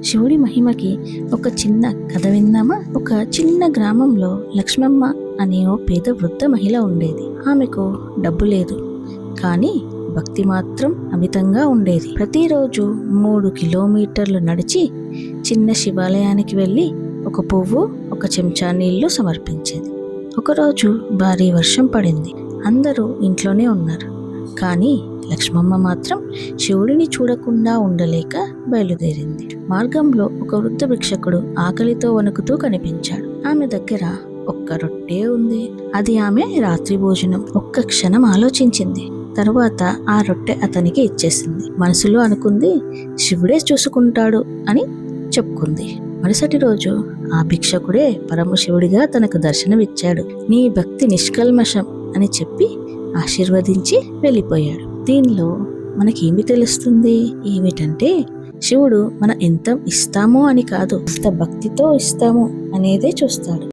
శివుడి మహిమకి ఒక చిన్న కథ విందామా? ఒక చిన్న గ్రామంలో లక్ష్మమ్మ అనే ఓ పేద వృద్ధ మహిళ ఉండేది. ఆమెకు డబ్బు లేదు, కానీ భక్తి మాత్రం అమితంగా ఉండేది. ప్రతిరోజు 3 కిలోమీటర్లు నడిచి చిన్న శివాలయానికి వెళ్ళి ఒక పువ్వు, ఒక చెంచా నీళ్లు సమర్పించేది. ఒకరోజు భారీ వర్షం పడింది. అందరూ ఇంట్లోనే ఉన్నారు, కానీ లక్ష్మమ్మ మాత్రం శివుడిని చూడకుండా ఉండలేక బయలుదేరింది. మార్గంలో ఒక వృద్ధ భిక్షకుడు ఆకలితో వణుకుతూ కనిపించాడు. ఆమె దగ్గర ఒక్క రొట్టె ఉంది. అది ఆమె రాత్రి భోజనం. ఒక్క క్షణం ఆలోచించింది. తరువాత ఆ రొట్టె అతనికి ఇచ్చేసింది. మనసులో అనుకుంది, శివుడే చూసుకుంటాడు అని చెప్పుకుంది. మరుసటి రోజు ఆ భిక్షకుడే పరమశివుడిగా తనకు దర్శనమిచ్చాడు. నీ భక్తి నిష్కల్మషం అని చెప్పి ఆశీర్వదించి వెళ్ళిపోయాడు. దీనిలో మనకేమి తెలుస్తుంది? ఏమిటంటే శివుడు మనం ఎంత ఇస్తామో అని కాదు, ఎంత భక్తితో ఇస్తామో అనేదే చూస్తాడు.